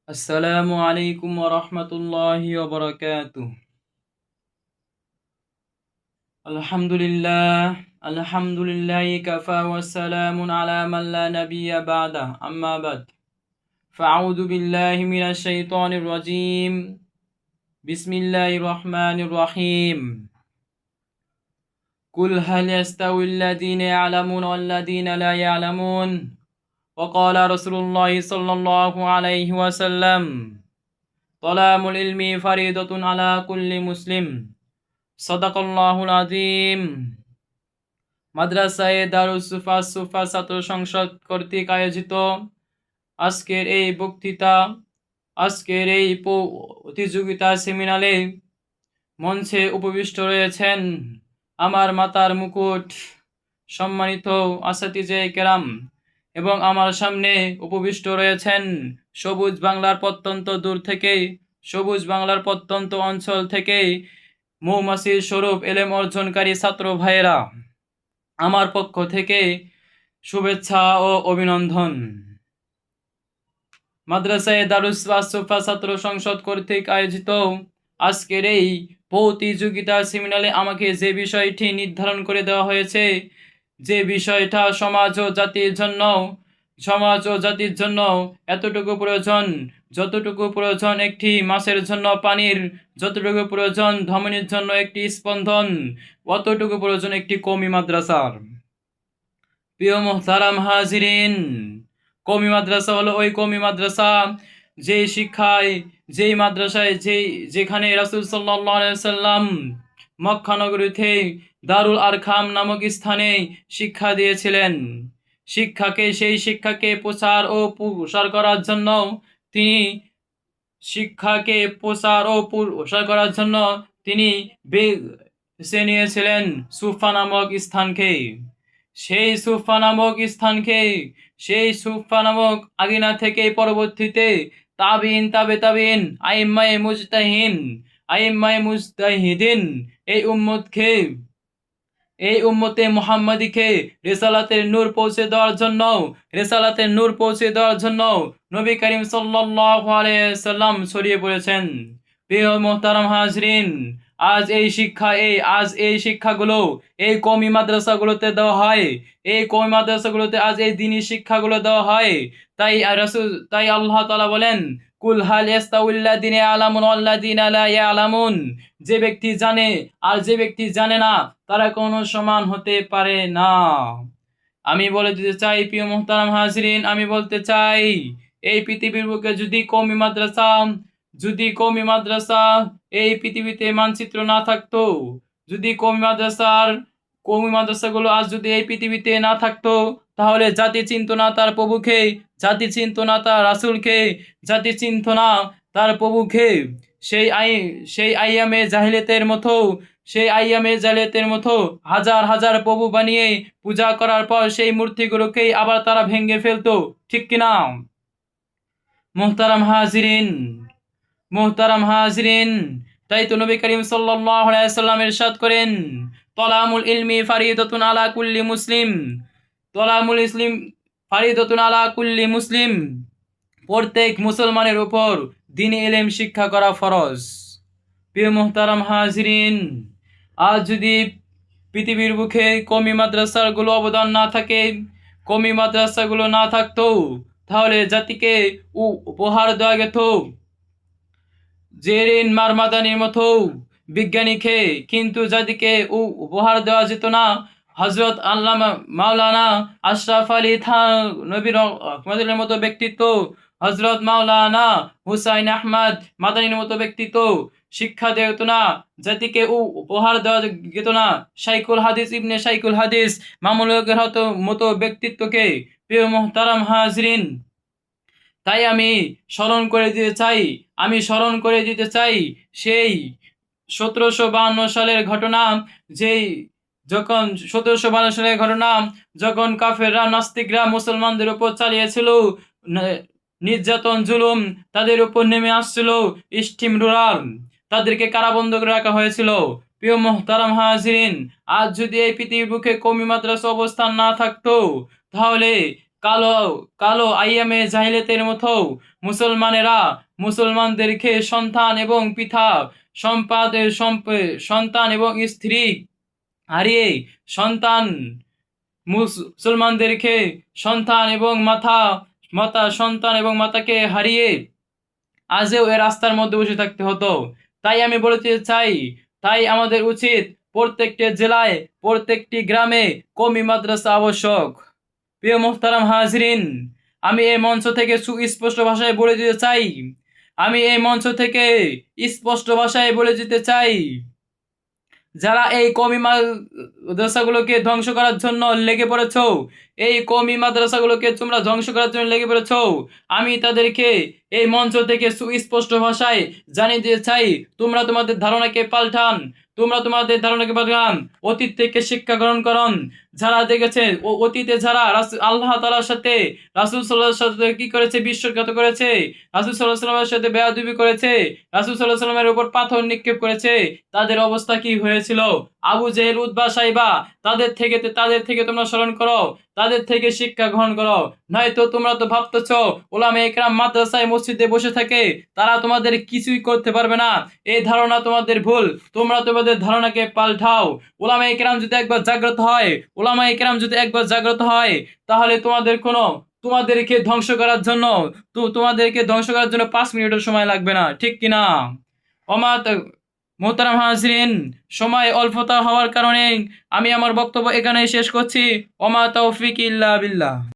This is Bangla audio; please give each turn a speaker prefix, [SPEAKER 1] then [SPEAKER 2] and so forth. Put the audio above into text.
[SPEAKER 1] আসসালামু আলাইকুম ওয়া রাহমাতুল্লাহি ওয়া বারাকাতুহু। আলহামদুলিল্লাহ, আলহামদুলিল্লাহি কাফা ওয়া সালামুন আলা মান লা নাবিয়্যা বা'দা, আম্মা বা'দ। ফাআউযু বিল্লাহি মিনাশ শাইতানির রাজীম। বিসমিল্লাহির রহমানির রহিম। কুল হাল ইয়াস্তাউল লাযীনা ইয়া'লামুনা ওয়াল লাযীনা লা ইয়া'লামুন। ওয়া ক্বালা রাসূলুল্লাহি সাল্লাল্লাহু আলাইহি ওয়াসাল্লাম, তালাবুল ইলমি ফারিদাতুন আলা কুল্লি মুসলিম। সাদাকাল্লাহুল আযীম। মাদ্রাসায়ে দারুস সুফা ছাত্র সংসদ কর্তৃক আয়োজিত আজকের এই বক্তৃতা, আজকের এই প্রতিযোগিতা সেমিনারে মঞ্চে উপবিষ্ট রয়েছেন আমার মাতার মুকুট সম্মানিত আসাতিজে কেরাম, এবং আমার সামনে উপবিষ্ট রয়েছেন সবুজ বাংলার প্রত্যন্ত দূর থেকে, সবুজ বাংলার প্রত্যন্ত অঞ্চল থেকে মৌমাছির স্বরূপ এলেম অর্জনকারী ছাত্র ভাইয়েরা। আমার পক্ষ থেকে শুভেচ্ছা ও অভিনন্দন। মাদ্রাসায়ে দারুস সুফা ছাত্র সংসদ কর্তৃক আয়োজিত আজকের এই প্রতিযোগিতা সেমিনারে আমাকে যে বিষয়টি নির্ধারণ করে দেওয়া হয়েছে, যে বিষয়টা সমাজ ও জাতির জন্য এতটুকু প্রয়োজন, যতটুকু প্রয়োজন একটি মাছের জন্য পানির, যতটুকু প্রয়োজন ধমনীর জন্য একটি স্পন্দন, অতটুকু প্রয়োজন একটি কওমি মাদ্রাসার। প্রিয় মুহতারাম হাজিরিন, কওমি মাদ্রাসা হলো ওই কওমি মাদ্রাসা যেই মাদ্রাসায় যেখানে রাসূল সাল্লাল্লাহু আলাইহি ওয়াসাল্লাম মক্কা নগরীতে দারুল আরকাম নামক স্থানে শিক্ষা দিয়েছিলেন। সেই শিক্ষাকে প্রচার ও প্রসার করার জন্য তিনি বেছে নিয়েছিলেন সুফা নামক স্থানকে। সেই সুফা নামক আঙিনা থেকে পরবর্তীতে তাবিন, তাবে তাবিন, আইম্মায়ে মুজতাহিদিন এই উম্মতে মুহাম্মাদিকে রিসালাতের নূর পৌঁছে দেওয়ার জন্য নবী করিম সাল্লাল্লাহু আলাইহি ওয়াসাল্লাম ছড়িয়ে পড়েছেন। প্রিয় মুহতারাম হাজরিন, আজ এই শিক্ষাগুলো এই কওমি মাদ্রাসাগুলোতে দেওয়া হয়। আজ এই দ্বীনি শিক্ষাগুলো দেওয়া হয়। তাই আল্লাহ তাআলা বলেন, কুল হাল ইয়াস্তাউল লাযীনা ইয়া'লামুন ওয়াল লাযীনা লা ইয়া'লামুন। যে ব্যক্তি জানে আর যে ব্যক্তি জানে না, তারা কোনো সমান হতে পারে না। আমি বলে দিতে চাই, প্রিয় মুহতারাম হাজরিন, আমি বলতে চাই, এই পৃথিবীর বুকে যদি কওমি মাদ্রাসা এই পৃথিবীতে মানচিত্র না থাকতো, যদি কওমি মাদ্রাসাগুলো আজ যদি এই পৃথিবীতে না থাকতো, তাহলে জাতি চিনত না তার প্রভুকে, জাতি চিনত না তার রাসূলকে, জাতি চিনত না তার প্রভুকে। সেই আইয়ামে জাহিলিয়াতের মতো হাজার হাজার প্রভু বানিয়ে পূজা করার পর সেই মূর্তিগুলোকেই আবার তারা ভেঙে ফেলতো, ঠিক কিনা? মুহতারাম হাজিরিন, তাই তো নবী করিম সাল্লাল্লাহু আলাইহি ওয়াসাল্লাম ইরশাদ করেন, তালাবুল ইলমি ফারিদাতুন আলা কুল্লি মুসলিম। প্রত্যেক মুসলমানের উপর দ্বীনি ইলম শিক্ষা করা ফরজ। প্রিয় মুহতারাম হাজিরিন, আজ যদি পৃথিবীর বুকে কওমি মাদ্রাসাগুলো অবদান না থাকে, কওমি মাদ্রাসাগুলো না থাকতো, তাহলে জাতিকে উপহার দেওয়া যেত জেরিন মারমাদানির মতো বিজ্ঞানীকে, কিন্তু জাতিকে উপহার দেওয়া যেত না হযরত আল্লামা মাওলানা আশরাফ আলী থানভী রহমাতুল্লাহর মতো ব্যক্তিত্ব, হযরত মাওলানা হুসাইন আহমদ মাদানীর মতো ব্যক্তিত্ব। শিক্ষা দেওয়া যেত না, জাতিকে উপহার দেওয়া যেত না ইবনে শাইখুল হাদিস মামুনুলের মতো ব্যক্তিত্বকে। প্রিয় মুহতারাম হাজরিন, তাই আমি স্মরণ করে দিতে চাই সেই 1752 সালের ঘটনা, যখন কাফেররা, নাস্তিকরা মুসলমানদের উপর চালিয়েছিল নির্যাতন, জুলুম, তাদের উপর নেমে আসছিল স্টিম রোলার, তাদেরকে কারাবন্ধ করে রাখা হয়েছিল। প্রিয় মুহতারাম হাজিরিন, আজ যদি এই পৃথিবীর বুকে কওমি মাদ্রাসা অবস্থান না থাকতো, তাহলে কালো আইয়ামে জাহিলিয়াতের মতো মুসলমানেরা মুসলমানদেরকে সন্তান এবং পিতা সন্তান এবং স্ত্রী হারিয়ে সন্তান মুসলমানদেরকে সন্তান এবং সন্তান এবং মাতাকে হারিয়ে আজও এ রাস্তার মধ্যে বসে থাকতে হতো। তাই আমি বলতে চাই, তাই আমাদের উচিত প্রত্যেকটি জেলায় প্রত্যেকটি গ্রামে কওমি মাদ্রাসা আবশ্যক। প্রিয় মোহতারাম হাজরিন, আমি এই মঞ্চ থেকে সুস্পষ্ট ভাষায় বলে দিতে চাই, আমি এই মঞ্চ থেকে স্পষ্ট ভাষায় বলে দিতে চাই, যারা এই কওমি মাদ্রাসাগুলোকে ধ্বংস করার জন্য লেগে পড়েছ, এই কওমি মাদ্রাসাগুলোকে তোমরা ধ্বংস করার জন্য লেগে পড়েছ, আমি তাদেরকে এই মঞ্চ থেকে সুস্পষ্ট ভাষায় জানিয়ে দিতে চাই, তোমরা তোমাদের ধারণাকে পাল্টান, অতীত থেকে শিক্ষা গ্রহণ করুন। যারা দেখেছে অতীতে যারা আল্লাহ তাআলার সাথে রাসূল সাল্লাল্লাহু আলাইহি সাল্লামের সাথে কি করেছে, বিশ্বাসঘাত করেছে, রাসূল সাল্লাল্লাহু আলাইহি সাল্লামের সাথে বেয়াদবি করেছে, রাসূল সাল্লাল্লাহু আলাইহি সাল্লামের উপর পাথর নিক্ষেপ করেছে, তাদের অবস্থা কি হয়েছিল? আবু জেহেল, উতবা, সাইবা, তাদের থেকে তোমরা স্মরণ করো, তাদের থেকে শিক্ষা গ্রহণ করো। নয়তো তোমরা তো ভাবতেছ উলামায়ে কেরাম মাদ্রাসায় মসজিদে বসে থাকে, তারা তোমাদের কিছুই করতে পারবে না। এই ধারণা তোমাদের ভুল। তোমরা তোমাদের ধারণাকে পাল্টাও। উলামায়ে কেরাম যদি একবার জাগ্রত হয়, তাহলে তোমাদেরকে ধ্বংস করার জন্য 5 মিনিটের সময় লাগবে না, ঠিক কিনা? মোহতারাম হাজরিন, সময় অল্পতা হওয়ার কারণে আমি আমার বক্তব্য এখানেই শেষ করছি। ওমা তৌফিক ইল্লা বিল্লাহ।